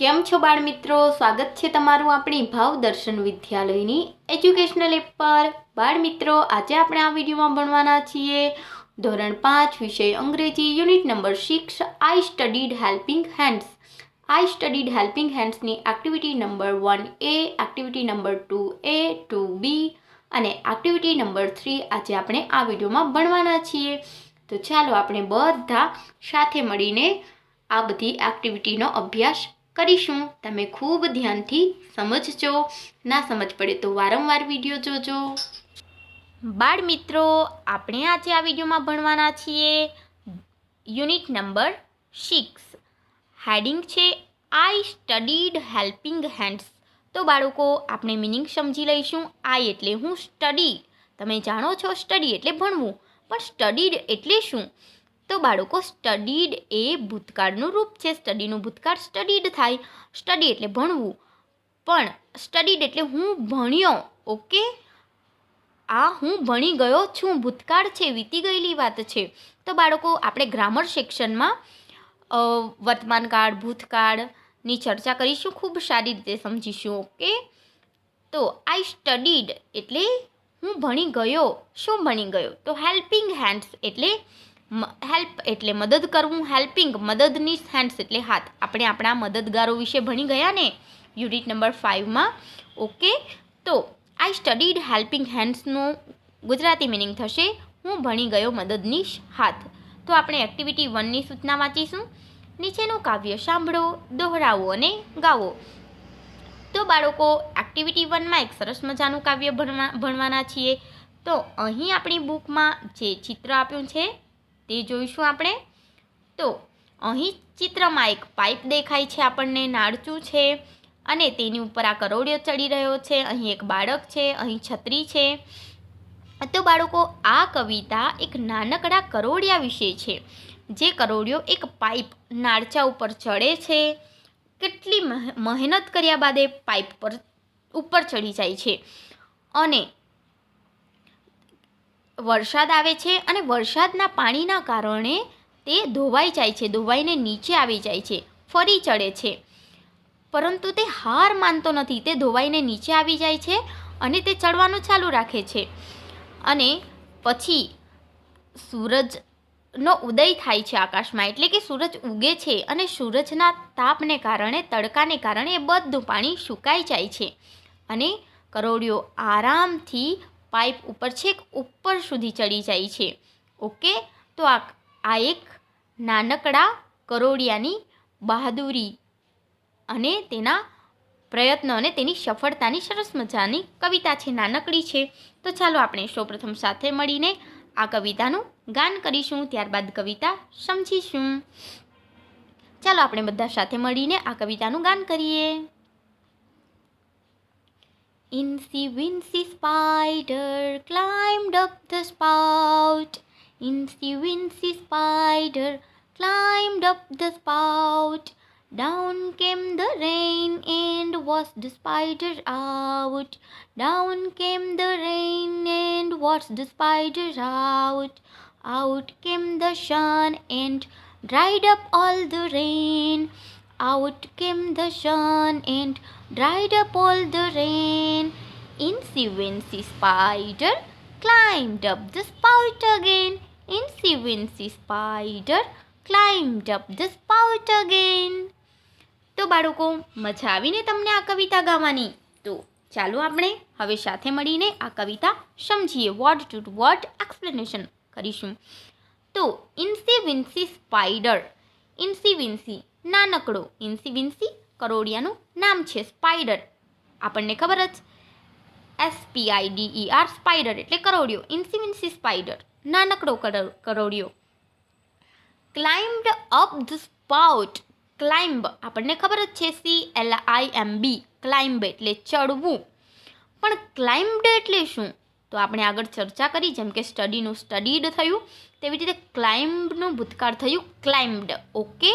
કેમ છો બાળ મિત્રો? સ્વાગત છે તમારું આપણી ભાવદર્શન વિદ્યાલયની એજ્યુકેશનલ એપ પર. બાળ મિત્રો, આજે આપણે આ વિડીયોમાં ભણવાના છીએ ધોરણ 5 વિષય અંગ્રેજી unit number 6 I studied helping hands. I studied helping હેન્ડ્સની activity number 1A, activity number 2A, 2B અને એક્ટિવિટી નંબર 3 આજે આપણે આ વિડીયોમાં ભણવાના છીએ. તો ચાલો આપણે બધા સાથે મળીને આ બધી એક્ટિવિટીનો અભ્યાસ કરીશું. તમે ખૂબ ધ્યાનથી સમજજો. ના સમજ પડે તો વારંવાર વિડીયો જોજો. બાળ મિત્રો, આપણે આજે આ વિડીયોમાં ભણવાના છીએ યુનિટ નંબર 6. હેડિંગ છે આઈ સ્ટડીડ હેલ્પિંગ હેન્ડ્સ. તો બાળકો, આપણે મિનિંગ સમજી લઈશું. આઈ એટલે હું, સ્ટડી તમે જાણો છો સ્ટડી એટલે ભણવું, પણ સ્ટડીડ એટલે શું? તો બાળકો, સ્ટડીડ એ ભૂતકાળનું રૂપ છે. સ્ટડીનું ભૂતકાળ સ્ટડીડ થાય. સ્ટડી એટલે ભણવું, પણ સ્ટડીડ એટલે હું ભણ્યો. ઓકે, આ હું ભણી ગયો છું, ભૂતકાળ છે, વીતી ગયેલી વાત છે. તો બાળકો, આપણે ગ્રામર સેક્શનમાં વર્તમાનકાળ, ભૂતકાળની ચર્ચા કરીશું, ખૂબ સારી રીતે સમજીશું. ઓકે, તો આઈ સ્ટડીડ એટલે હું ભણી ગયો. શું ભણી ગયો? તો હેલ્પિંગ હેન્ડ્સ એટલે હેલ્પ એટલે મદદ કરવું, હેલ્પિંગ મદદની, હેન્ડ્સ એટલે હાથ. આપણે આપણા મદદગારો વિશે ભણી ગયા ને યુનિટ નંબર 5માં. ઓકે, તો આઈ સ્ટડીડ હેલ્પિંગ હેન્ડ્સનું ગુજરાતી મિનિંગ થશે હું ભણી ગયો મદદનીશ હાથ. તો આપણે એક્ટિવિટી 1ની સૂચના વાંચીશું. નીચેનું કાવ્ય સાંભળો, દોહરાવો અને ગાવો. તો બાળકો, એક્ટિવિટી 1માં એક સરસ મજાનું કાવ્ય ભણવાના છીએ. તો અહીં આપણી બુકમાં જે ચિત્ર આપ્યું છે તે જોઈશું આપણે. તો અહીં ચિત્રમાં એક પાઇપ દેખાય છે આપણને, નાળચું છે અને તેની ઉપર આ કરોડિયો ચડી રહ્યો છે. અહીં એક બાળક છે, અહીં છત્રી છે. તો બાળકો, આ કવિતા એક નાનકડા કરોડિયા વિશે છે. જે કરોડિયો એક પાઇપ નાળચા ઉપર ચડે છે. કેટલી મહેનત કર્યા બાદ એ પાઇપ પર ઉપર ચડી જાય છે અને વરસાદ આવે છે અને વરસાદના પાણીના કારણે તે ધોવાઈ જાય છે, ધોવાઈને નીચે આવી જાય છે, ફરી ચડે છે. પરંતુ તે હાર માનતો નથી. તે ધોવાઈને નીચે આવી જાય છે અને તે ચડવાનું ચાલુ રાખે છે. અને પછી સૂરજનો ઉદય થાય છે આકાશમાં, એટલે કે સૂરજ ઉગે છે અને સૂરજના તાપને કારણે, તડકાને કારણે એ બધું પાણી સુકાઈ જાય છે અને કરોડિયો આરામથી પાઇપ ઉપર છેક ઉપર સુધી ચડી જાય છે. ઓકે, તો આ એક નાનકડા કરોડિયાની બહાદુરી અને તેના પ્રયત્નો અને તેની સફળતાની સરસ મજાની કવિતા છે. નાનકડી છે. તો ચાલો આપણે સૌપ્રથમ સાથે મળીને આ કવિતાનું ગાન કરીશું, ત્યારબાદ કવિતા સમજીશું. ચાલો આપણે બધા સાથે મળીને આ કવિતાનું ગાન કરીએ. Incy Wincy Spider climbed up the spout. Incy Wincy Spider climbed up the spout. Down came the rain and washed the spider out. Down came the rain and washed the spider out. Out came the sun and dried up all the rain. Out came the sun and dried up all the rain. Incy Wincy Spider climbed up the spout again. Incy Wincy Spider climbed up the spout again. તો બાળકો, મજા આવીને તમને આ કવિતા ગાવાની? તો ચાલો આપણે હવે સાથે મળીને આ કવિતા સમજીએ. વર્ડ ટુ વર્ડ એક્સપ્લેનેશન કરીશું. તો incy wincy spider. Incy Vinci નાનકડો, ઇન્સી વિન્સી કરોડિયાનું નામ છે. સ્પાઈડર આપણને ખબર જ, SPIDER સ્પાઈડર એટલે કરોડિયો. ઇન્સી વિન્સી સ્પાઈડર નાનકડો કરોડિયો. Climbed up the spout. Climb આપણને ખબર જ છે, CLIMB ક્લાઇમ્બ એટલે ચડવું. પણ ક્લાઇમ્ડ એટલે શું? તો આપણે આગળ ચર્ચા કરી, જેમ કે સ્ટડીનું સ્ટડીડ થયું તેવી રીતે ક્લાઇમ્બનું ભૂતકાળ થયું ક્લાઇમ્ડ. ઓકે,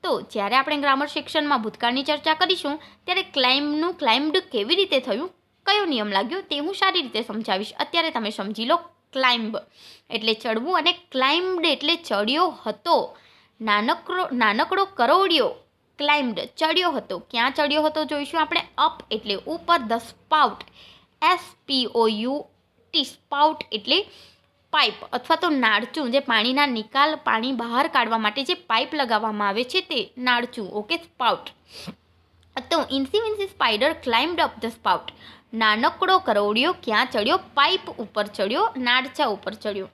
તો જ્યારે આપણે ગ્રામર સેક્શનમાં ભૂતકાળની ચર્ચા કરીશું ત્યારે ક્લાઇમ્ડ કેવી રીતે થયું, કયો નિયમ લાગ્યો તે હું સારી રીતે સમજાવીશ. અત્યારે તમે સમજી લો. ક્લાઇમ્બ એટલે ચડવું અને ક્લાઇમ્ડ એટલે ચડ્યો હતો. નાનકડો કરોડિયો ક્લાઇમ્ડ ચડ્યો હતો. ક્યાં ચડ્યો હતો જોઈશું આપણે. અપ એટલે ઉપર, ધ સ્પાઉટ SPOUT સ્પાઉટ એટલે પાઇપ અથવા તો નાળચું, જે પાણીના નિકાલ, પાણી બહાર કાઢવા માટે જે પાઇપ લગાવવામાં આવે છે તે નાળચું. Okay, spout. તો incy wincy spider climbed up the spout. નાનકડો કરોડિયો ક્યાં ચડ્યો? પાઇપ ઉપર ચડ્યો, નાળચા ઉપર ચડ્યો.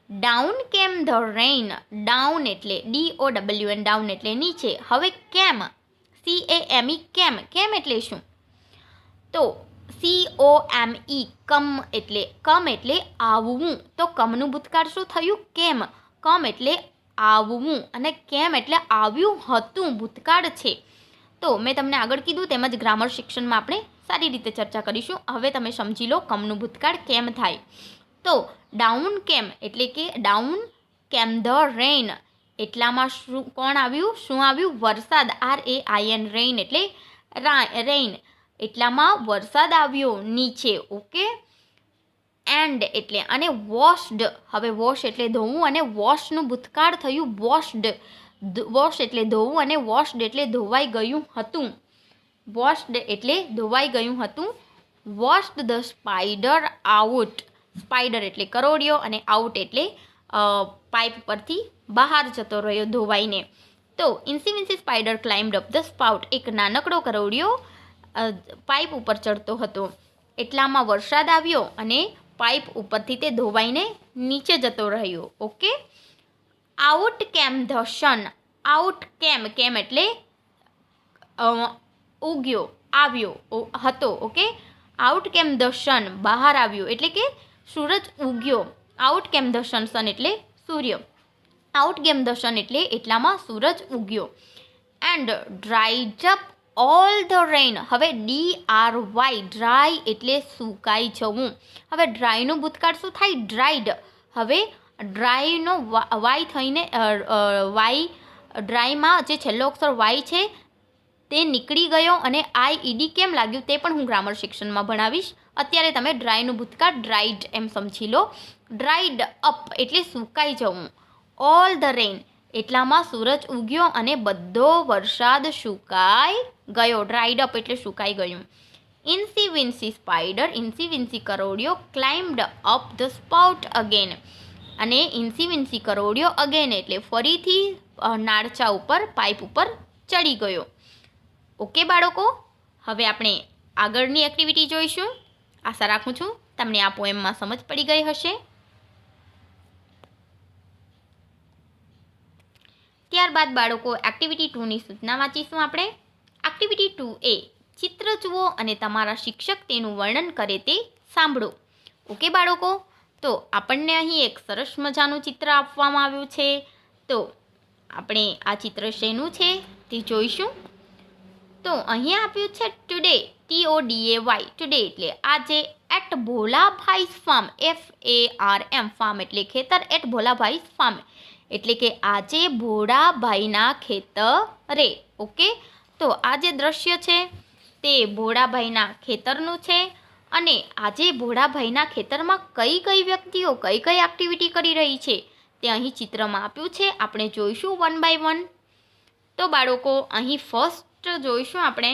ડાઉન કેમ ધ રેઇન. ડાઉન એટલે DOWN, ડાઉન એટલે નીચે. હવે કેમ, CAME કેમ. કેમ એટલે શું? તો COME કમ એટલે આવવું. તો કમનું ભૂતકાળ શું થયું? કેમ. કમ એટલે આવવું અને કેમ એટલે આવ્યું હતું, ભૂતકાળ છે. તો મેં તમને આગળ કીધું તેમજ ગ્રામર સેક્શનમાં આપણે સારી રીતે ચર્ચા કરીશું. હવે તમે સમજી લો કમનું ભૂતકાળ કેમ થાય. તો ડાઉન કેમ એટલે કે ડાઉન કેમ ધ રેઇન, એટલામાં શું કોણ આવ્યું? શું આવ્યું? વરસાદ. RAIN, રેઇન એટલે રેઇન, એટલામાં વરસાદ આવ્યો નીચે. ઓકે. એન્ડ એટલે અને વોશ્ડ. હવે વોશ એટલે ધોવું અને વોશનું ભૂતકાળ થયું વોશ્ડ. વોશ એટલે ધોવું અને વોશ્ડ એટલે ધોવાઈ ગયું હતું. વોશ્ડ એટલે ધોવાઈ ગયું હતું. Washed the spider out. Spider એટલે કરોડિયો અને આઉટ એટલે પાઇપ પરથી બહાર જતો રહ્યો ધોવાઈને. તો incy wincy spider climbed up the spout. એક નાનકડો કરોડિયો પાઇપ ઉપર ચડતો હતો, એટલામાં વરસાદ આવ્યો અને પાઇપ ઉપરથી તે ધોવાઈને નીચે જતો રહ્યો. ઓકે. આઉટ કેમ ધ સન. આઉટ કેમ, કેમ એટલે ઉગ્યો, આવ્યો હતો. ઓકે. આઉટ કેમ ધ સન, બહાર આવ્યો એટલે કે સૂરજ ઉગ્યો. આઉટ કેમ ધ સન, સન એટલે સૂર્ય. આઉટ કેમ ધ સન એટલે એટલામાં સૂરજ ઉગ્યો. And dried up all the rain. હવે DRY, ડ્રાય એટલે સુકાઈ જવું. હવે ડ્રાયનું ભૂતકાળ શું થાય? ડ્રાઈડ. હવે ડ્રાયનો વાય થઈને વાય, ડ્રાયમાં જે છેલ્લો અક્ષર વાય છે તે નીકળી ગયો અને IED કેમ લાગ્યું તે પણ હું ગ્રામર સેક્શનમાં ભણાવીશ. અત્યારે તમે ડ્રાયનું ભૂતકાળ ડ્રાઈડ એમ સમજી લો. ડ્રાઈડ અપ એટલે સુકાઈ જવું. ઓલ ધ રેઇન એટલામાં સૂરજ ઉગ્યો અને બધો વરસાદ સુકાઈ ગયો. ડ્રાઈડ અપ એટલે સુકાઈ ગયું. Incy wincy spider, incy wincy કરોડિયો climbed up the spout again. અને ઇન્સી વિન્સી કરોડિયો અગેન એટલે ફરીથી નાળચા ઉપર, પાઇપ ઉપર ચડી ગયો. ઓકે બાળકો, હવે આપણે આગળની એક્ટિવિટી જોઈશું. આશા રાખું છું તમને આ પોએમમાં સમજ પડી ગઈ હશે. ત્યારબાદ બાળકો એક્ટિવિટી 2ની સૂચના વાંચીશું આપણે. એક્ટિવિટી 2A, ચિત્ર જુઓ અને તમારા શિક્ષક તેનું વર્ણન કરે તે સાંભળો. ઓકે બાળકો, તો આપણને અહીં એક સરસ મજાનું ચિત્ર આપવામાં આવ્યું છે. તો આપણે આ ચિત્ર શેનું છે તે જોઈશું. તો અહીં આપ્યું છે ટુડે, TODAY, ટુડે એટલે આજે, at Bholabhai farm, FARM, farm એટલે ખેતર, એટ ભોલાભાઈ ફાર્મ એટલે કે આજે ભોળાભાઈના ખેતરે. ઓકે. તો આ જે દ્રશ્ય છે તે ભોળાભાઈના ખેતરનું છે અને આજે ભોળાભાઈના ખેતરમાં કઈ કઈ વ્યક્તિઓ કઈ કઈ એક્ટિવિટી કરી રહી છે તે અહીં ચિત્રમાં આપ્યું છે. આપણે જોઈશું 1 by 1. તો બાળકો અહીં ફર્સ્ટ જોઈશું આપણે.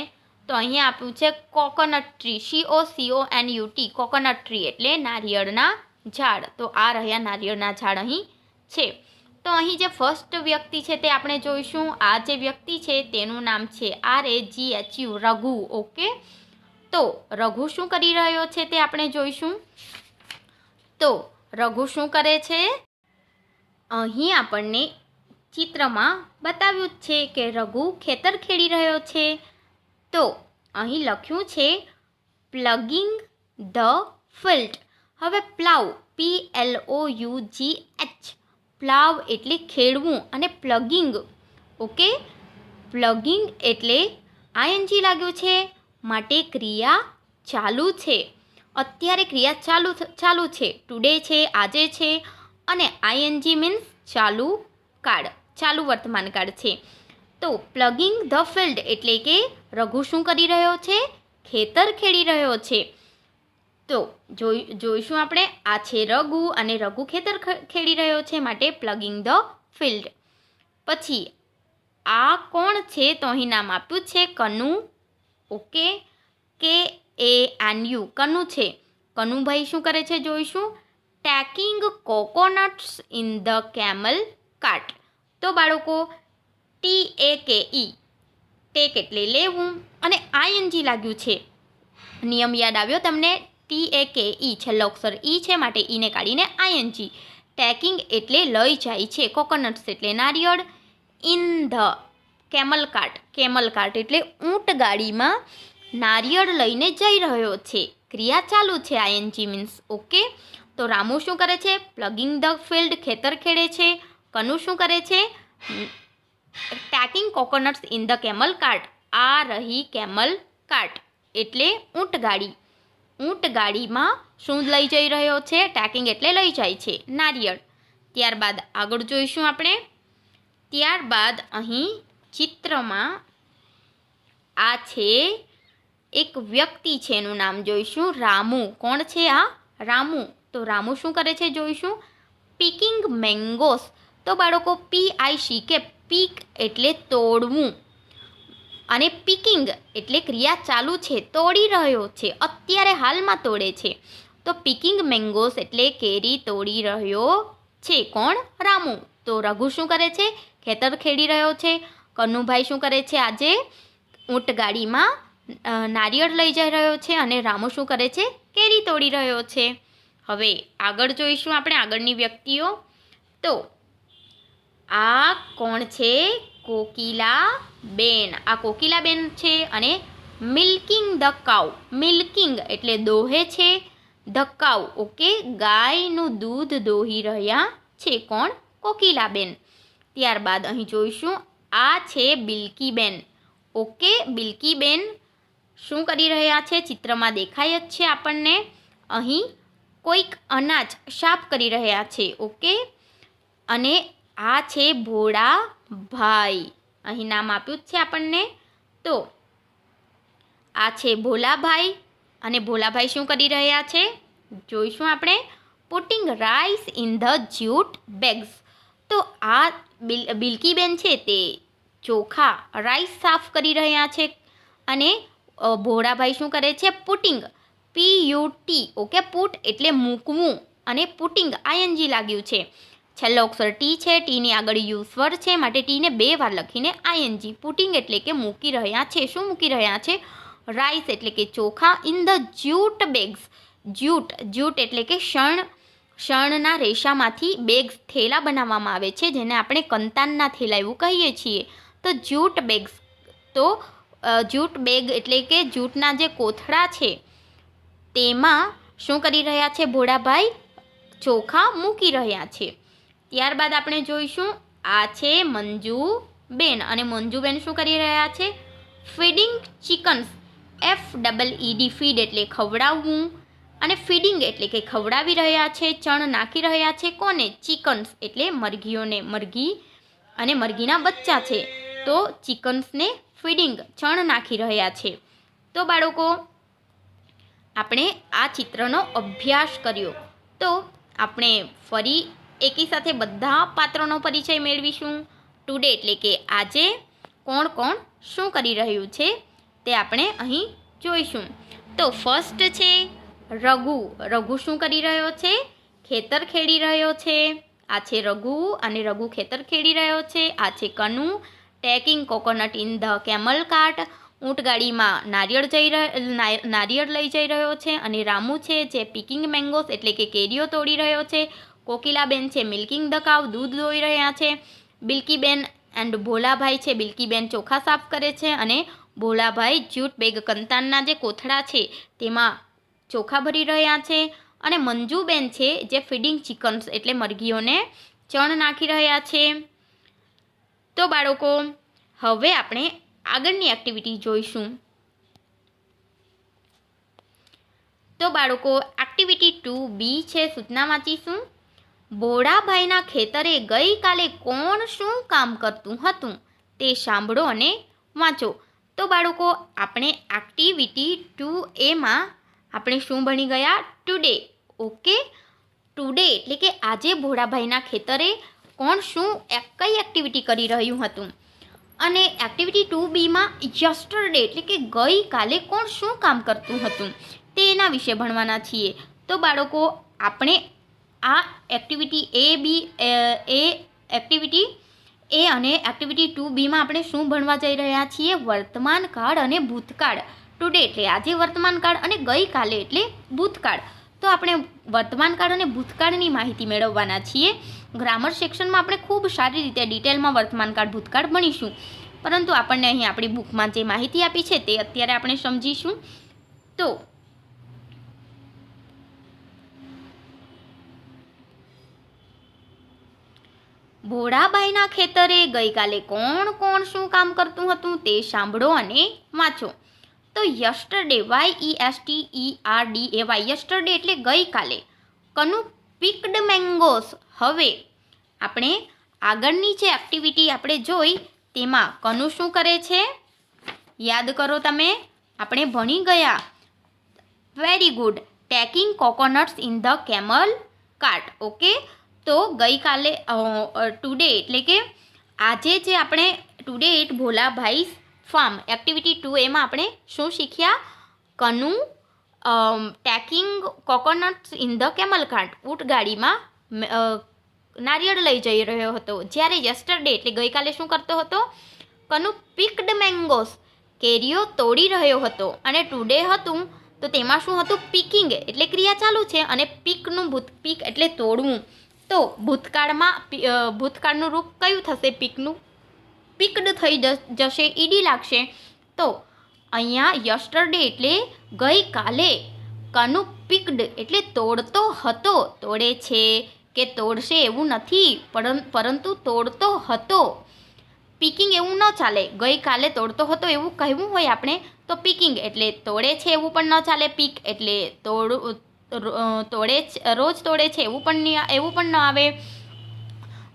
તો અહીં આપ્યું છે coconut tree, COCONUT, coconut tree એટલે નારિયેળના ઝાડ. તો આ રહ્યા નારિયેળના ઝાડ અહીં છે. તો અહીં જે ફર્સ્ટ વ્યક્તિ છે તે આપણે જોઈશું. આ જે વ્યક્તિ છે તેનું નામ છે RAGHU, રઘુ. ઓકે. તો રઘુ શું કરી રહ્યો છે તે આપણે જોઈશું. તો રઘુ શું કરે છે? અહીં આપણને ચિત્રમાં બતાવ્યું જ છે કે રઘુ ખેતર ખેડી રહ્યો છે. તો અહીં લખ્યું છે પ્લગિંગ ધ ફિલ્ડ. હવે પ્લાવ, PLOUGH, પ્લાવ એટલે ખેડવું અને પ્લગિંગ. ઓકે. પ્લગિંગ એટલે ING લાગ્યું છે માટે ક્રિયા ચાલુ છે. અત્યારે ક્રિયા ચાલુ છે. ટુડે છે, આજે છે અને ING મીન્સ ચાલુ કાળ, ચાલુ વર્તમાન કાળ છે. તો પ્લગિંગ ધ ફિલ્ડ એટલે કે રઘુ શું કરી રહ્યો છે? ખેતર ખેડી રહ્યો છે. તો જોઈશું આપણે. આ છે રઘુ અને રઘુ ખેતર ખેડી રહ્યો છે માટે પ્લગિંગ ધ ફિલ્ડ. પછી આ કોણ છે? તો અહીં નામ આપ્યું છે કનુ. ઓકે, KANU કનુ છે. કનુભાઈ શું કરે છે જોઈશું. Taking coconuts in the camel cart. તો બાળકો TAKE ટેક એટલે લેવું અને ING લાગ્યું છે. નિયમ યાદ આવ્યો તમને? TAKE છેલ્લો અક્ષર ઈ છે માટે ઈને કાઢીને ING. ટેકિંગ એટલે લઈ જાય છે. કોકોનટ્સ એટલે નારિયેળ. ઇન ધ કેમલ કાર્ટ એટલે ઊંટ ગાડીમાં નારિયેળ લઈને જઈ રહ્યો છે. ક્રિયા ચાલુ છે. ING means okay. તો રામુ શું કરે છે? પ્લગિંગ ધ ફિલ્ડ ખેતર ખેડે છે. કનુ શું કરે છે? Taking coconuts in the camel cart. આ રહી કેમલ કાર્ટ એટલે ઊંટ ગાડી. ઊંટ ગાડીમાં શું લઈ જઈ રહ્યો છે? ટેકિંગ એટલે લઈ જાય છે નારિયેળ. ત્યારબાદ આગળ જોઈશું આપણે. ત્યારબાદ અહીં ચિત્રમાં આ છે એક વ્યક્તિ છે, એનું નામ જોઈશું રામુ. કોણ છે આ? રામુ. તો રામુ શું કરે છે જોઈશું. પીકિંગ મેંગોસ. તો બાળકો PIC પીક એટલે તોડવું અને પીકિંગ એટલે ક્રિયા ચાલુ છે, તોડી રહ્યો છે, અત્યારે હાલમાં તોડે છે. તો પીકિંગ મેંગોસ એટલે કેરી તોડી રહ્યો છે. કોણ? રામુ. તો રઘુ શું કરે છે? ખેતર ખેડી રહ્યો છે. કનુભાઈ શું કરે છે? આજે ઊંટ ગાડીમાં નારિયેળ લઈ જઈ રહ્યો છે અને રામુ શું કરે છે? કેરી તોડી રહ્યો છે. હવે આગળ જોઈશું આપણે આગળની વ્યક્તિઓ. તો આ કોણ છે? કોકિલાબેન. આ કોકિલાબેન છે અને મિલ્કિંગ ધ કાઉ. મિલ્કિંગ એટલે દોહે છે. ધ કાઉ ઓકે, ગાયનું દૂધ દોહી રહ્યા છે. કોણ? કોકિલાબેન. ત્યારબાદ અહીં જોઈશું આ છે બિલકીબેન. ઓકે, બિલકીબેન શું કરી રહ્યા છે? ચિત્રમાં દેખાય જ છે આપણને. અહીં કોઈક અનાજ સાફ કરી રહ્યા છે. ઓકે, અને આ છે ભોળાભાઈ. અહીં નામ આપ્યું જ છે આપણને. તો આ છે ભોલાભાઈ અને ભોલાભાઈ શું કરી રહ્યા છે જોઈશું આપણે. Putting rice in the jute bags. તો આ બિલકીબેન છે તે ચોખા રાઈસ સાફ કરી રહ્યા છે અને ભોળાભાઈ શું કરે છે? પુટિંગ PUT ઓકે, પુટ એટલે મૂકવું અને પુટિંગ ING લાગ્યું છે. છેલ્લો અક્ષર ટી છે. ટીની આગળ યુ સ્વર છે માટે ટીને 2 વાર લખીને ING. પુટિંગ એટલે કે મૂકી રહ્યા છે. શું મૂકી રહ્યા છે? રાઈસ એટલે કે ચોખા. In the jute bags. Jute એટલે કે શણના રેશામાંથી બેગ્સ થેલા બનાવવામાં આવે છે, જેને આપણે કંતાનના થેલા એવું કહીએ છીએ. તો જ્યુટ બેગ્સ. તો જ્યુટ બેગ એટલે કે જ્યુટના જે કોથળા છે તેમાં શું કરી રહ્યા છે ભોળાભાઈ? ચોખા મૂકી રહ્યા છે. ત્યારબાદ આપણે જોઈશું આ છે મંજુબેન અને મંજુબેન શું કરી રહ્યા છે? Feeding chickens. FEED ફીડ એટલે ખવડાવવું અને ફીડિંગ એટલે કે ખવડાવી રહ્યા છે. ચણ નાખી રહ્યા છે. કોને? ચિકન્સ એટલે મરઘીઓને. મરઘી અને મરઘીના બચ્ચા છે. તો ચિકન્સને ફીડિંગ ચણ નાખી રહ્યા છે. તો બાળકો આપણે આ ચિત્રનો અભ્યાસ કર્યો. તો આપણે ફરી એકી સાથે બધા પાત્રોનો પરિચય મેળવીશું. ટુડે એટલે કે આજે કોણ કોણ શું કરી રહ્યું છે તે આપણે અહીં જોઈશું. તો ફર્સ્ટ છે રઘુ. રઘુ શું કરી રહ્યો છે? ખેતર ખેડી રહ્યો છે. આ છે રઘુ અને રઘુ ખેતર ખેડી રહ્યો છે. આ છે Kanu. Taking coconut in the camel cart. ઊંટ ગાડીમાં નારિયેળ લઈ જઈ રહ્યો છે. અને રામુ છે જે પીકિંગ મેંગોસ એટલે કે કેરીઓ તોડી રહ્યો છે. કોકિલાબેન છે મિલ્કિંગ ધ કાઉ, દૂધ દોઈ રહ્યા છે. બિલકીબેન એન્ડ ભોલાભાઈ છે. બિલકીબેન ચોખા સાફ કરે છે અને ભોલાભાઈ જ્યુટ બેગ કંતાનના જે કોથળા છે તેમાં ચોખા ભરી રહ્યા છે. અને મંજુબેન છે જે ફીડિંગ ચિકન્સ એટલે મરઘીઓને ચણ નાખી રહ્યા છે. તો બાળકો હવે આપણે આગળની એક્ટિવિટી જોઈશું. તો બાળકો એક્ટિવિટી 2B છે, સૂચના વાંચીશું. ભોળાભાઈના ખેતરે ગઈકાલે કોણ શું કામ કરતું હતું તે સાંભળો અને વાંચો. તો બાળકો આપણે એક્ટિવિટી 2A આપણે શું ભણી ગયા? ટુડે. ઓકે, ટુડે એટલે કે આજે ભોળાભાઈના ખેતરે કોણ શું કઈ એક્ટિવિટી કરી રહ્યું હતું. અને એક્ટિવિટી 2B યસ્ટરડે એટલે કે ગઈકાલે કોણ શું કામ કરતું હતું તેના વિશે ભણવાના છીએ. તો બાળકો આપણે આ એક્ટિવિટી એક્ટિવિટી એ અને એક્ટિવિટી 2B આપણે શું ભણવા જઈ રહ્યા છીએ? વર્તમાન કાળ અને ભૂતકાળ. ટુડે એટલે આજે વર્તમાન કાળ અને ગઈકાલે એટલે ભૂતકાળ. તો આપણે વર્તમાન કાળ અને ભૂતકાળની માહિતી મેળવવાના છીએ. ગ્રામર સેક્શનમાં આપણે ખૂબ સારી રીતે ડિટેલમાં વર્તમાન કાળ ભૂતકાળ ભણીશું, પરંતુ આપણને અહીં આપણી બુકમાં જે માહિતી આપી છે તે અત્યારે આપણે સમજીશું. તો ભોળાબાઈના ખેતરે ગઈકાલે કોણ કોણ શું કામ કરતું હતું તે સાંભળો અને વાંચો. તો યસ્ટરડે YESTERDAY યસ્ટરડે એટલે ગઈકાલે. કનુ પિક્ડ મેંગોસ. હવે આપણે આગળની જે એક્ટિવિટી આપણે જોઈ તેમાં કનુ શું કરે છે યાદ કરો તમે, આપણે ભણી ગયા. Very good. Taking coconuts in the camel cart. Okay, તો ગઈકાલે ટુડે એટલે કે આજે જે આપણે today it Bholabhai farm activity 2 આપણે શું શીખ્યા? Kanu taking coconuts in the camel cart ઊંટગાડીમાં નારિયેળ લઈ જઈ રહ્યો હતો. જ્યારે યસ્ટરડે એટલે ગઈકાલે શું કરતો હતો? કનુ પિક્ડ મેંગોસ કેરીઓ તોડી રહ્યો હતો. અને ટુડે હતું તો તેમાં શું હતું? પીકિંગ એટલે ક્રિયા ચાલુ છે અને પીક એટલે તોડવું. તો ભૂતકાળનું રૂપ કયું થશે? પીકનું. પીકડ થઈ જશે, ઈડી લાગશે. તો અહીંયા યસ્ટરડે એટલે ગઈકાલે. કનુ પીકડ એટલે તોડતો હતો. તોડે છે કે તોડશે એવું નથી, પરંતુ તોડતો હતો. પીકિંગ એવું ન ચાલે. ગઈકાલે તોડતો હતો એવું કહેવું હોય આપણે તો પીકિંગ એટલે તોડે છે એવું પણ ન ચાલે. પીક એટલે રોજ તોડે છે એવું પણ ન આવે.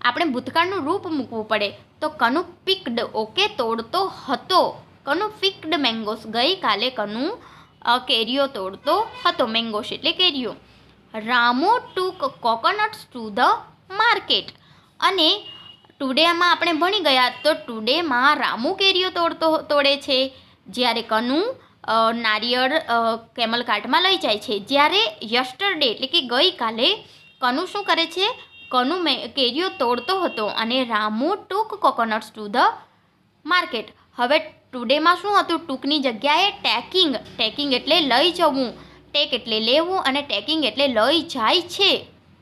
આપણે ભૂતકાળનું રૂપ મૂકવું પડે. તો કનુ પીક્ડ. ઓકે, તોડતો હતો. કનુ પીક્ડ મેંગોસ. ગઈકાલે કનુ કેરીઓ તોડતો હતો. મેંગોસ એટલે કેરીઓ. રામુ ટુક કોકોનટ્સ ટુ ધ માર્કેટ. અને ટુડેમાં આપણે ભણી ગયા તો ટુડેમાં રામુ કેરીઓ તોડે છે, જ્યારે કનુ નારિયેળ કેમલ કાર્ટમાં લઈ જાય છે. જ્યારે યસ્ટરડે એટલે કે ગઈકાલે કનુ શું કરે છે? કનુ કેરીઓ તોડતો હતો અને રામુ ટુક કોકોનટ્સ ટુ ધ માર્કેટ. હવે ટુડેમાં શું હતું? ટુકની જગ્યાએ ટેકિંગ. ટેકિંગ એટલે લઈ જવું. ટેક એટલે લેવું અને ટેકિંગ એટલે લઈ જાય છે.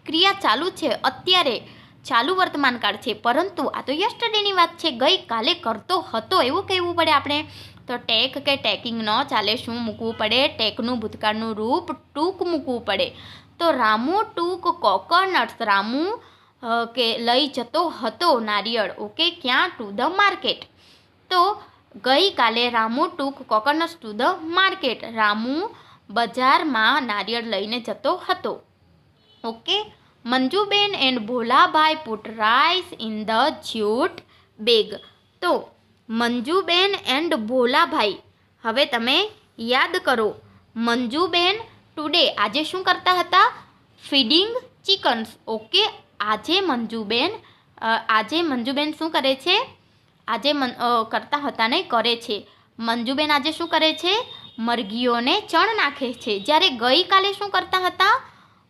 ક્રિયા ચાલુ છે, અત્યારે ચાલુ વર્તમાન કાળ છે, પરંતુ આ તો યસ્ટરડેની વાત છે. ગઈકાલે કરતો હતો એવું કહેવું પડે આપણે. તો ટેક કે ટેકિંગ ન ચાલે. શું મૂકવું પડે? ટેકનું ભૂતકાળનું રૂપ ટૂંક મૂકવું પડે. તો રામુ ટૂંક કોકોનટ્સ. રામુ કે લઈ જતો હતો નારિયેળ. ઓકે, ક્યાં? Two the market. તો ગઈકાલે રામુ ટૂંક coconuts to the market. Ramu બજારમાં નારિયેળ લઈને જતો હતો. Okay. Manjuben and Bholabhai put rice in the jute bag. તો મંજુબેન એન્ડ ભોલાભાઈ. હવે તમે યાદ કરો, મંજુબેન ટુડે આજે શું કરતા હતા? Feeding chickens. ઓકે, આજે મંજુબેન શું કરે છે? આજે કરતા હતા નહીં, કરે છે. મંજુબેન આજે શું કરે છે? મરઘીઓને ચણ નાખે છે. જ્યારે ગઈકાલે શું કરતા હતા?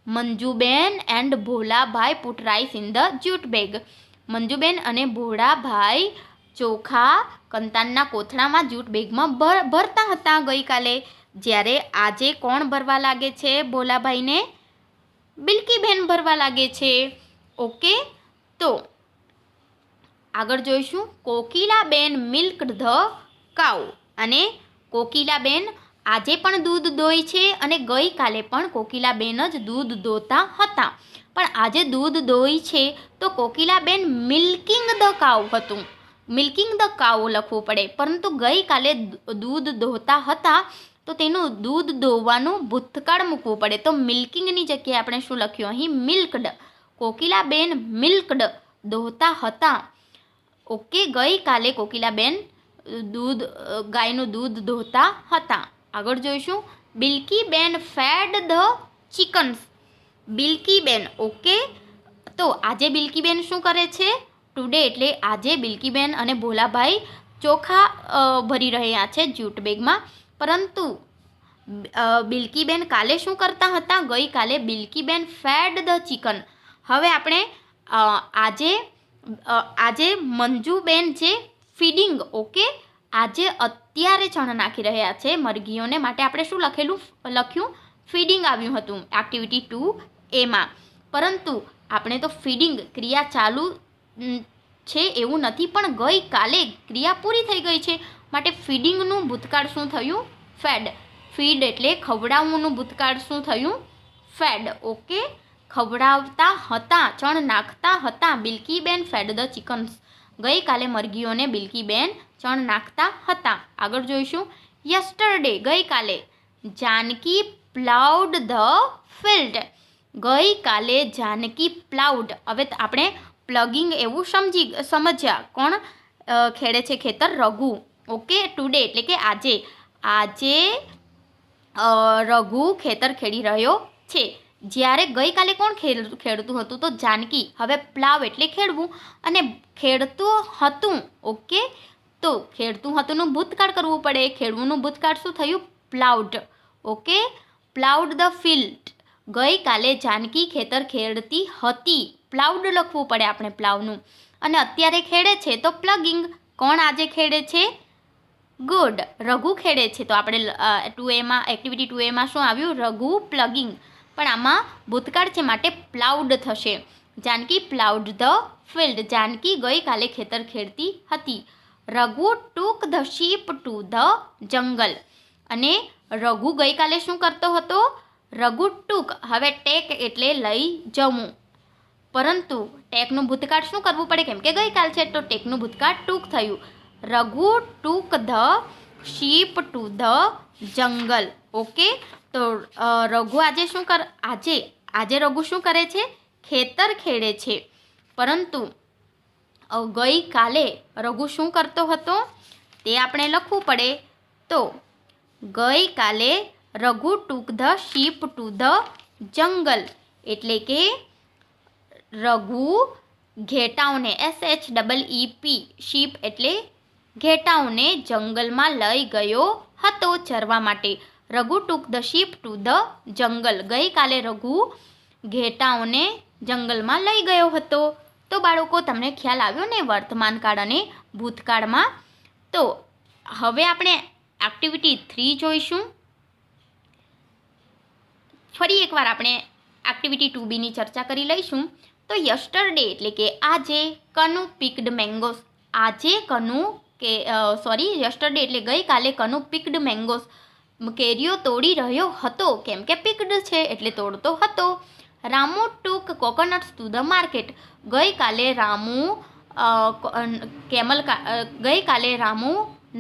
Manjuben and Bholabhai put rice in the jute bag. Manjuben અને ભોળાભાઈ ચોખા કંતાનના કોથળામાં જ્યુટ બેગમાં ભરતા હતા ગઈકાલે. જ્યારે આજે કોણ ભરવા લાગે છે? ભોલાભાઈને બિલકીબેન ભરવા લાગે છે. ઓકે, તો આગળ જોઈશું. Kokilaben મિલ્કડ the cow. અને કોકિલાબેન આજે પણ દૂધ દોય છે અને ગઈકાલે પણ કોકિલાબેન જ દૂધ દોતા હતા. પણ આજે દૂધ દોય છે તો કોકિલાબેન મિલ્કિંગ ધ કાઉ હતું. મિલ્કિંગ ધ કાઉ લખવું પડે, પરંતુ ગઈકાલે દૂધ દોતા હતા તો તેનું દૂધ દોવાનું ભૂતકાળ મૂકવું પડે. તો મિલ્કિંગની જગ્યાએ આપણે શું લખ્યું અહીં? મિલ્કડ. કોકિલાબેન મિલ્કડ દોતા હતા. ઓકે, ગઈકાલે કોકિલાબેન ગાયનું દૂધ દોતા હતા. આગળ જોઈશું. બિલ્કીબેન ફેડ ધ ચિકન્સ. બિલ્કીબેન. ઓકે, તો આજે બિલ્કીબેન શું કરે છે? ટુડે એટલે આજે બિલકીબેન અને ભોલાભાઈ ચોખા ભરી રહ્યા છે જ્યુટ બેગમાં. પરંતુ બિલકીબેન કાલે શું કરતા હતા? ગઈકાલે બિલકીબેન ફેડ ધ ચિકન. હવે આપણે આજે મંજુબેન છે ફીડિંગ. ઓકે, આજે અત્યારે ચણ નાખી રહ્યા છે મરઘીઓને, માટે આપણે શું લખ્યું? ફીડિંગ આવ્યું હતું એક્ટિવિટી 2A. પરંતુ આપણે તો ફીડિંગ ક્રિયા ચાલુ છે એવું નથી, પણ ગઈકાલે ક્રિયા પૂરી થઈ ગઈ છે, માટે ફીડિંગનું ભૂતકાળ શું થયું? ફેડ. ફીડ એટલે ખવડાવવાનું ભૂતકાળ શું થયું? ફેડ. ઓકે, ખવડાવતા હતા, ચણ નાખતા હતા. Bilkiben fed the chickens. ગઈકાલે મરઘીઓને બિલકીબેન ચણ નાખતા હતા. આગળ જોઈશું. યસ્ટરડે ગઈકાલે જાનકી પ્લાઉડ ધ ફિલ્ડ. ગઈકાલે જાનકી પ્લાઉડ. હવે આપણે પ્લગિંગ એવું સમજ્યા. કોણ ખેડે છે ખેતર? રઘુ. ઓકે, ટુડે એટલે કે આજે રઘુ ખેતર ખેડી રહ્યો છે. જ્યારે ગઈકાલે કોણ ખેડતું હતું? તો જાનકી. હવે પ્લાવ એટલે ખેડવું, અને ખેડતું હતું. ઓકે, તો ખેડતું હતુંનું ભૂતકાળ કરવું પડે. ખેડવુંનું ભૂતકાળ શું થયું? Ploughed. Okay, ploughed the field. ગઈકાલે જાનકી ખેતર ખેડતી હતી. પ્લાઉડ લખવું પડે આપણે પ્લાવનું. અને અત્યારે ખેડે છે તો પ્લગિંગ. કોણ આજે ખેડે છે? ગુડ, રઘુ ખેડે છે. તો આપણે 2A એક્ટિવિટી 2A શું આવ્યું? રઘુ પ્લગિંગ. પણ આમાં ભૂતકાળ છે માટે પ્લાઉડ થશે. Janki ploughed the field. Janki ગઈકાલે ખેતર ખેડતી હતી. Raghu took the sheep to the jungle. અને રઘુ ગઈકાલે શું કરતો હતો? રઘુ ટૂક. હવે ટેક એટલે લઈ જવું, પરંતુ ટેકનું ભૂતકાળ શું કરવું પડે? કેમ કે ગઈકાલ છે તો ટેકનું ભૂતકાળ ટૂક થયું. Raghu took the sheep to the jungle. Okay, તો રઘુ આજે શું આજે રઘુ શું કરે છે? ખેતર ખેડે છે. પરંતુ ગઈકાલે રઘુ શું કરતો હતો તે આપણે લખવું પડે. તો ગઈકાલે Raghu took the sheep to the jungle. એટલે કે રઘુ ઘેટાઓને SHEEP શીપ એટલે ઘેટાઓને જંગલમાં લઈ ગયો હતો ચરવા માટે. Raghu took the sheep to the jungle. ગઈકાલે રઘુ ઘેટાઓને જંગલમાં લઈ ગયો હતો. તો બાળકો, તમને ખ્યાલ આવ્યો ને વર્તમાન કાળ અને ભૂતકાળમાં? તો હવે આપણે એક્ટિવિટી 3 જોઈશું. ફરી એકવાર આપણે એક્ટિવિટી 2Bની ચર્ચા કરી લઈશું. તો યસ્ટરડે એટલે કે આજે કનુ પિક્ડ મેંગોસ. યસ્ટરડે એટલે ગઈકાલે કનુ પિક્ડ મેંગોસ. કેરીઓ તોડી રહ્યો હતો. કેમ કે પિક્ડ છે એટલે તોડતો હતો. Ramu took coconuts to the market. ગઈકાલે રામુ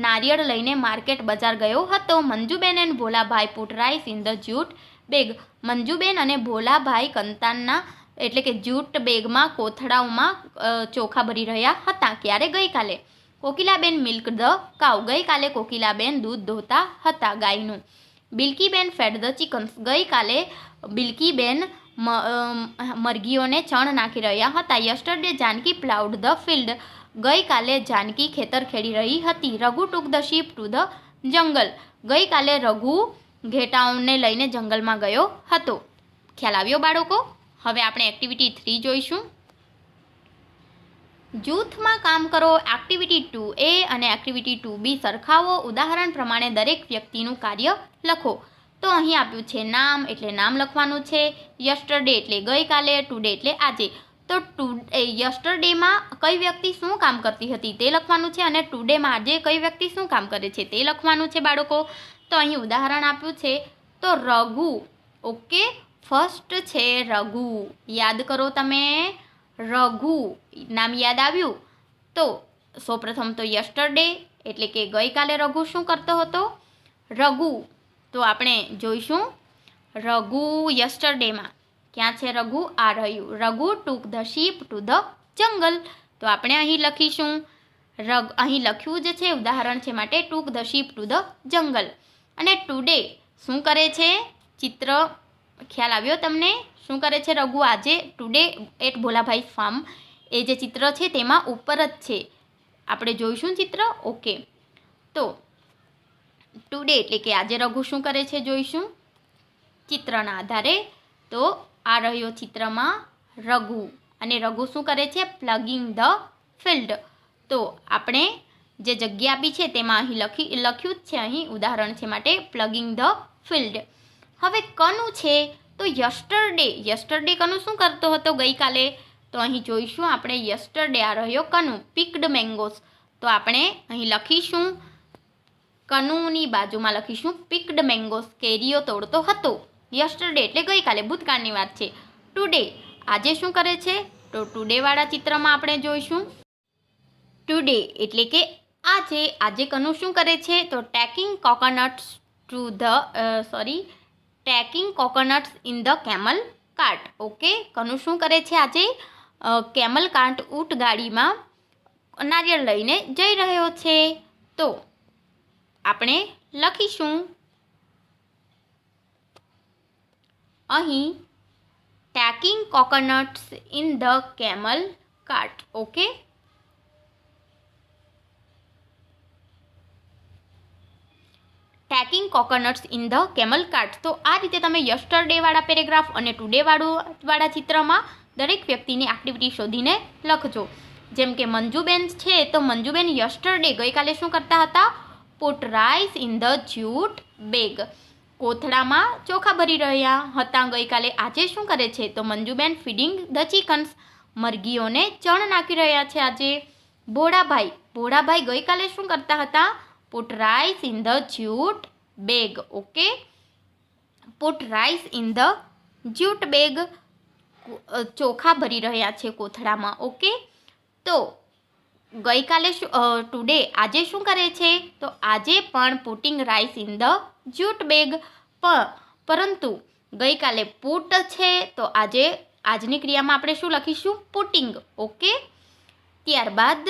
નારિયેળ લઈને માર્કેટ બજાર ગયો હતો. Manjuben and Bholabhai put rice in the jute bag. Manjuben અને ભોલાભાઈ કંતાનના એટલે કે જ્યુટ બેગમાં કોથળાઓમાં ચોખા ભરી રહ્યા હતા. ક્યારે? ગઈકાલે. Kokilaben milk the cow. ગઈકાલે કોકિલાબેન દૂધ ધોતા હતા ગાયનું. Bilkiben fed the chickens. ગઈકાલે બિલકીબેન મરઘીઓને ચણ નાખી રહ્યા હતા. Yesterday Janki ploughed the field. ગઈકાલે જાનકી ખેતર ખેડી રહી હતી. Raghu took the sheep to the jungle. ગઈકાલે રઘુ ઘેટાઓને લઈને જંગલમાં ગયો હતો. ખ્યાલ આવ્યો બાળકો? હવે આપણે એક્ટિવિટી 3 જોઈશું. જૂથમાં કામ કરો. એક્ટિવિટી 2A અને એક્ટિવિટી 2B સરખાવો. ઉદાહરણ પ્રમાણે દરેક વ્યક્તિનું કાર્ય લખો. તો અહીં આપ્યું છે નામ એટલે નામ લખવાનું છે. યસ્ટરડે એટલે ગઈકાલે. ટુડે એટલે આજે. તો યસ્ટરડેમાં કઈ વ્યક્તિ શું કામ કરતી હતી તે લખવાનું છે, અને ટુડેમાં આજે કઈ વ્યક્તિ શું કામ કરે છે તે લખવાનું છે બાળકો. તો અહીં ઉદાહરણ આપ્યું છે. તો રઘુ. ઓકે, ફર્સ્ટ છે રઘુ. યાદ કરો તમે, રઘુ નામ યાદ આવ્યું? તો સૌપ્રથમ તો યસ્ટરડે એટલે કે ગઈકાલે રઘુ શું કરતો હતો? રઘુ. તો આપણે જોઈશું રઘુ યસ્ટરડેમાં. ક્યાં છે રઘુ? આ રહ્યું. Raghu took the sheep to the jungle. તો આપણે અહીં લખીશું અહીં લખ્યું જ છે, ઉદાહરણ છે માટે took the sheep to the jungle. અને ટુડે શું કરે છે? ચિત્ર ખ્યાલ આવ્યો તમને? શું કરે છે રઘુ આજે? ટુડે એટ ભોલાભાઈ ફાર્મ એ જે ચિત્ર છે તેમાં ઉપર જ છે. આપણે જોઈશું ચિત્ર. ઓકે, તો ટુડે એટલે કે આજે રઘુ શું કરે છે જોઈશું ચિત્રના આધારે. તો આ રહ્યો ચિત્રમાં રઘુ, અને રઘુ શું કરે છે? પ્લગિંગ ધ ફિલ્ડ. તો આપણે જે જગ્યા આપી છે તેમાં અહીં લખ્યું જ છે, અહીં ઉદાહરણ છે માટે પ્લગિંગ ધ ફિલ્ડ. હવે કનુ છે તો યસ્ટરડે કનુ શું કરતો હતો ગઈકાલે? તો અહીં જોઈશું આપણે યસ્ટરડે આ રહ્યો કનુ પિક્ડ મેંગોસ. તો આપણે અહીં લખીશું કનુની બાજુમાં લખીશું પિક્ડ મેંગોસ, કેરીઓ તોડતો હતો. યસ્ટરડે એટલે ગઈકાલે, ભૂતકાળની વાત છે. ટુડે આજે શું કરે છે? તો ટુડેવાળા ચિત્રમાં આપણે જોઈશું ટુડે એટલે કે આજે કનુ શું કરે છે? તો taking coconuts in the camel cart. Okay, Kanu શું કરે છે આજે? કેમલ કાર્ટ ઊંટ ગાડીમાં નારિયેળ લઈને જઈ રહ્યો છે. તો આપણે લખીશું અહીં taking coconuts in the camel cart. Okay, taking coconuts in the camel cart. તો આ રીતે તમે યસ્ટરડેવાળા પેરેગ્રાફ અને ટુડેવાળા ચિત્રમાં દરેક વ્યક્તિની એક્ટિવિટી શોધીને લખજો. જેમ કે મંજુબેન છે, તો મંજુબેન યસ્ટરડે ગઈકાલે શું કરતા હતા? Put rice in the jute bag. કોથળામાં ચોખા ભરી રહ્યા હતા ગઈકાલે. આજે શું કરે છે? તો મંજુબેન ફીડિંગ ધ ચિકન્સ. મરઘીઓને ચણ નાખી રહ્યા છે આજે. ભોળાભાઈ ગઈકાલે શું કરતા હતા? Put rice in the jute bag. Okay, put rice in the jute bag. ચોખા ભરી રહ્યા છે કોથળામાં. ઓકે, તો ગઈકાલે ટુડે આજે શું કરે છે? તો આજે પણ putting rice in the jute bag. પરંતુ ગઈકાલે પુટ છે, તો આજની ક્રિયામાં આપણે શું લખીશું? પુટિંગ. ઓકે, ત્યારબાદ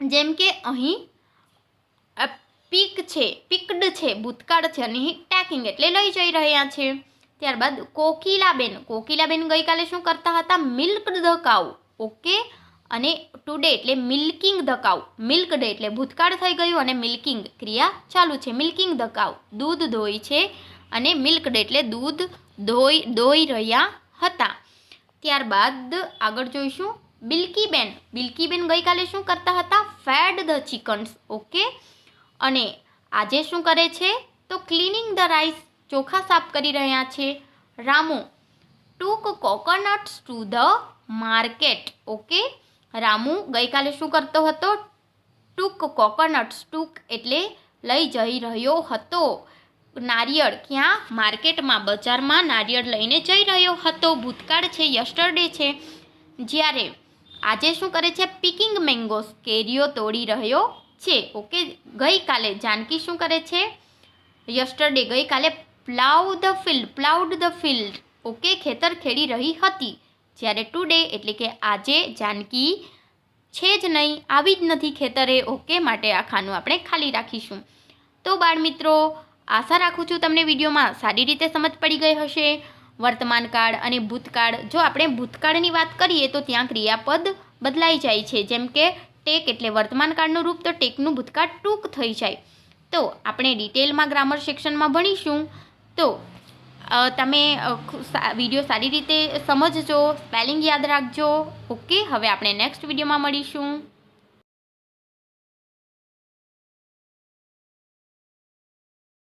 જેમ કે અહીં પિક્ડ છે ભૂતકાળ છે, અને અહીં ટેકિંગ એટલે લઈ જઈ રહ્યા છે. ત્યારબાદ કોકિલાબેન ગઈકાલે શું કરતા હતા? મિલ્કડ ધ કાઉ. ઓકે, અને ટુડે એટલે મિલ્કિંગ ધ કાઉ. મિલ્કડ એટલે ભૂતકાળ થઈ ગયું અને મિલ્કિંગ ક્રિયા ચાલુ છે. મિલ્કિંગ ધ કાઉ દૂધ દોઈ છે, અને મિલ્કડ એટલે દૂધ દોઈ રહ્યા હતા. ત્યારબાદ આગળ જોઈશું બિલ્કીબેન ગઈકાલે શું કરતા હતા? Fed the chickens. ઓકે, અને આજે શું કરે છે? તો ક્લીનિંગ ધ રાઈસ, ચોખા સાફ કરી રહ્યા છે. Ramu took coconuts to the market. Okay, Ramu ગઈકાલે શું કરતો હતો? ટૂક કોકોનટ્સ, ટૂક એટલે લઈ જઈ રહ્યો હતો નારિયેળ. ક્યાં? માર્કેટમાં, બજારમાં નારિયેળ લઈને જઈ રહ્યો હતો. ભૂતકાળ છે, યસ્ટરડે છે. જ્યારે આજે શું કરે છે? પિકિંગ મેંગોસ, કેરીઓ તોડી રહ્યો છે. ઓકે, ગઈકાલે જાનકી શું કરે છે? યસ્ટરડે ગઈકાલે પ્લાઉડ ધ ફિલ્ડ. ઓકે, ખેતર ખેડી રહી હતી. જ્યારે ટુડે એટલે કે આજે જાનકી છે જ નહીં, આવી જ નથી ખેતરે. ઓકે, માટે આ ખાનું આપણે ખાલી રાખીશું. તો બાળ મિત્રો, આશા રાખું છું તમને વિડીયોમાં સારી રીતે સમજ પડી ગઈ હશે. વર્તમાનકાળ અને ભૂતકાળ. જો આપણે ભૂતકાળની વાત કરીએ તો ત્યાં ક્રિયાપદ બદલાઈ જાય છે. જેમ કે ટેક એટલે વર્તમાનકાળનું રૂપ, તો ટેકનું ભૂતકાળ ટૂંક થઈ જાય. તો આપણે ડિટેલમાં ગ્રામર સેક્શનમાં ભણીશું. તો તમે વિડીયો સારી રીતે સમજજો, સ્પેલિંગ યાદ રાખજો. ઓકે, હવે આપણે નેક્સ્ટ વિડીયોમાં મળીશું.